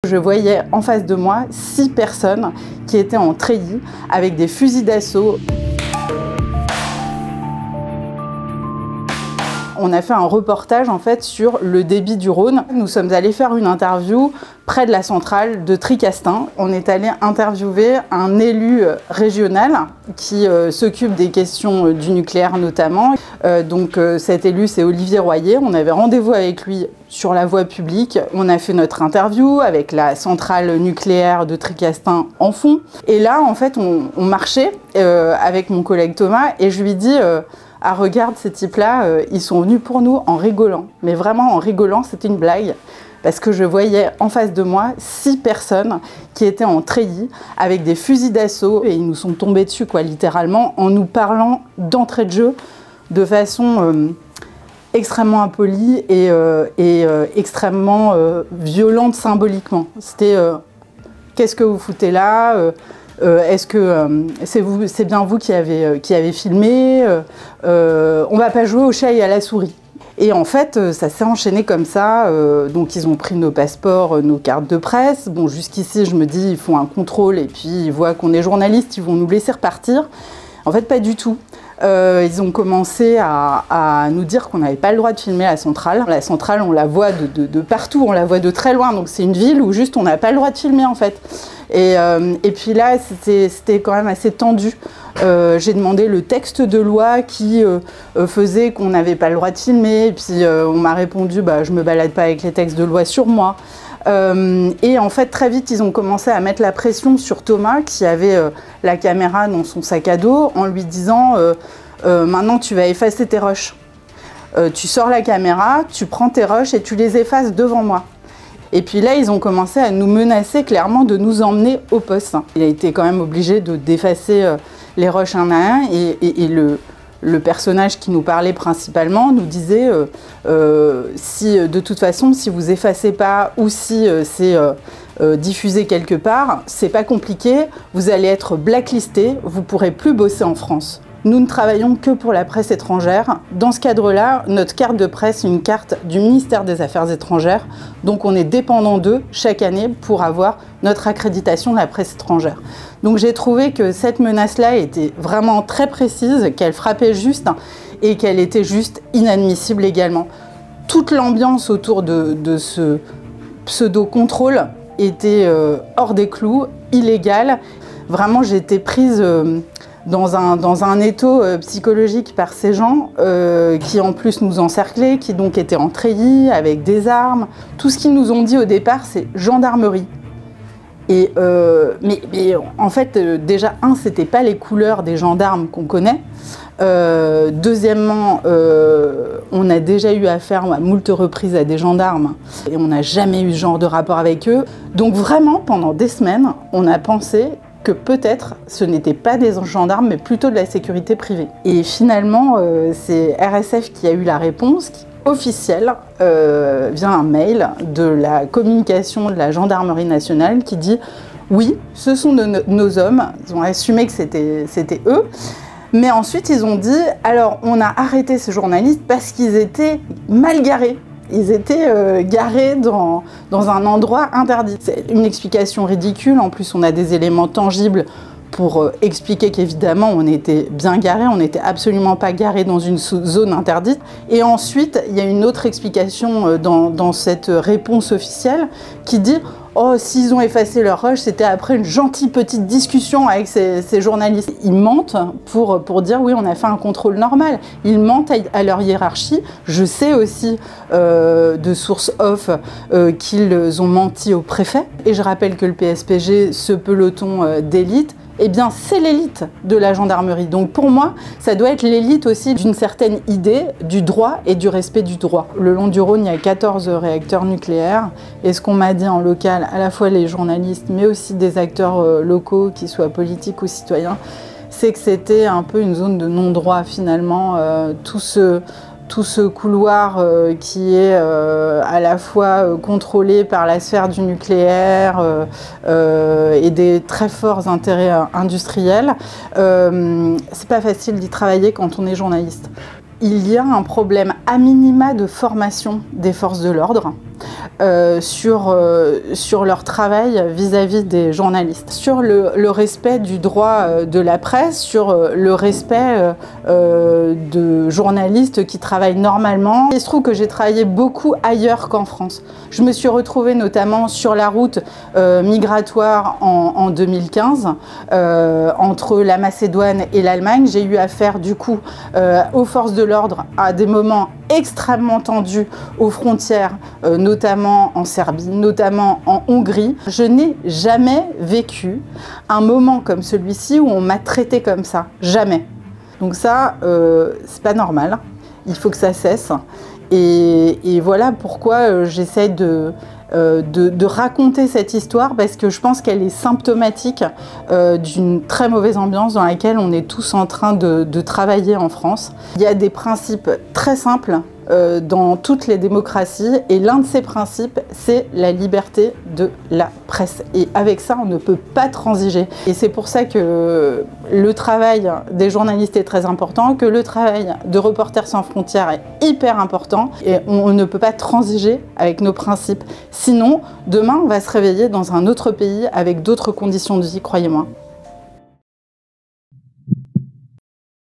Je voyais en face de moi 6 personnes qui étaient en treillis avec des fusils d'assaut. On a fait un reportage en fait sur le débit du Rhône. Nous sommes allés faire une interview près de la centrale de Tricastin. On est allé interviewer un élu régional qui s'occupe des questions du nucléaire notamment. Cet élu, c'est Olivier Royer. On avait rendez-vous avec lui sur la voie publique. On a fait notre interview avec la centrale nucléaire de Tricastin en fond. Et là, en fait, on marchait avec mon collègue Thomas et je lui dis ah, regarde, ces types-là, ils sont venus pour nous en rigolant. Mais vraiment en rigolant, c'était une blague. Parce que je voyais en face de moi 6 personnes qui étaient en treillis avec des fusils d'assaut. Et ils nous sont tombés dessus, quoi, littéralement, en nous parlant d'entrée de jeu de façon extrêmement impolie et extrêmement violente symboliquement. C'était qu'est-ce que vous foutez là est-ce que c'est bien vous qui avez filmé on va pas jouer au chat et à la souris. Et en fait, ça s'est enchaîné comme ça. Donc ils ont pris nos passeports, nos cartes de presse. Bon, jusqu'ici, je me dis, ils font un contrôle et puis ils voient qu'on est journaliste, ils vont nous laisser repartir. En fait, pas du tout. Ils ont commencé à nous dire qu'on n'avait pas le droit de filmer la centrale. La centrale, on la voit de partout, on la voit de très loin. Donc c'est une ville où juste on n'a pas le droit de filmer en fait. Et puis là, c'était quand même assez tendu. J'ai demandé le texte de loi qui faisait qu'on n'avait pas le droit de filmer. Et puis on m'a répondu, bah, je me balade pas avec les textes de loi sur moi. Et en fait, très vite, ils ont commencé à mettre la pression sur Thomas, qui avait la caméra dans son sac à dos, en lui disant maintenant, tu vas effacer tes rushs. Tu sors la caméra, tu prends tes rushs et tu les effaces devant moi. Et puis là, ils ont commencé à nous menacer clairement de nous emmener au poste. Il a été quand même obligé d'effacer les rushs un à un et le personnage qui nous parlait principalement nous disait si de toute façon, si vous effacez pas ou si c'est diffusé quelque part, c'est pas compliqué, vous allez être blacklisté, vous pourrez plus bosser en France. Nous ne travaillons que pour la presse étrangère. Dans ce cadre-là, notre carte de presse est une carte du ministère des Affaires étrangères. Donc on est dépendant d'eux chaque année pour avoir notre accréditation de la presse étrangère. Donc j'ai trouvé que cette menace-là était vraiment très précise, qu'elle frappait juste et qu'elle était juste inadmissible également. Toute l'ambiance autour de ce pseudo-contrôle était hors des clous, illégale. Vraiment, j'ai été prise dans un étau psychologique par ces gens qui en plus nous encerclaient, qui donc étaient en treillis avec des armes. Tout ce qu'ils nous ont dit au départ, c'est gendarmerie. Et mais en fait, déjà, c'était pas les couleurs des gendarmes qu'on connaît. Deuxièmement, on a déjà eu affaire à moult reprises à des gendarmes et on n'a jamais eu ce genre de rapport avec eux. Donc vraiment, pendant des semaines, on a pensé que peut-être ce n'était pas des gendarmes, mais plutôt de la sécurité privée. Et finalement, c'est RSF qui a eu la réponse officielle via un mail de la communication de la gendarmerie nationale qui dit « Oui, ce sont nos hommes ». Ils ont assumé que c'était eux. Mais ensuite, ils ont dit « Alors, on a arrêté ces journalistes parce qu'ils étaient mal garés ». Ils étaient garés dans un endroit interdit. C'est une explication ridicule. En plus, on a des éléments tangibles pour expliquer qu'évidemment, on était bien garés. On n'était absolument pas garés dans une zone interdite. Et ensuite, il y a une autre explication dans cette réponse officielle qui dit « Oh, s'ils ont effacé leur rush, c'était après une gentille petite discussion avec ces journalistes. » Ils mentent pour dire « Oui, on a fait un contrôle normal. » Ils mentent à leur hiérarchie. Je sais aussi de sources off qu'ils ont menti au préfet. Et je rappelle que le PSPG, ce peloton d'élite, eh bien, c'est l'élite de la gendarmerie. Donc pour moi, ça doit être l'élite aussi d'une certaine idée du droit et du respect du droit. Le long du Rhône, il y a 14 réacteurs nucléaires. Et ce qu'on m'a dit en local, à la fois les journalistes, mais aussi des acteurs locaux, qu'ils soient politiques ou citoyens, c'est que c'était un peu une zone de non-droit finalement. Tout ce couloir qui est à la fois contrôlé par la sphère du nucléaire et des très forts intérêts industriels, c'est pas facile d'y travailler quand on est journaliste. il y a un problème à minima de formation des forces de l'ordre sur leur travail vis-à-vis des journalistes, sur le respect du droit de la presse, sur le respect de journalistes qui travaillent normalement. Il se trouve que j'ai travaillé beaucoup ailleurs qu'en France. Je me suis retrouvée notamment sur la route migratoire en 2015, entre la Macédoine et l'Allemagne. J'ai eu affaire du coup aux forces de l'ordre à des moments extrêmement tendus aux frontières, notamment en Serbie, notamment en Hongrie. Je n'ai jamais vécu un moment comme celui-ci où on m'a traité comme ça. Jamais. Donc ça, c'est pas normal. Il faut que ça cesse. Et voilà pourquoi j'essaie de raconter cette histoire, parce que je pense qu'elle est symptomatique d'une très mauvaise ambiance dans laquelle on est tous en train de travailler en France. Il y a des principes très simples dans toutes les démocraties, et l'un de ces principes, c'est la liberté de la presse. Et avec ça, on ne peut pas transiger. Et c'est pour ça que le travail des journalistes est très important, que le travail de Reporters sans frontières est hyper important, et on ne peut pas transiger avec nos principes. Sinon, demain, on va se réveiller dans un autre pays avec d'autres conditions de vie, croyez-moi.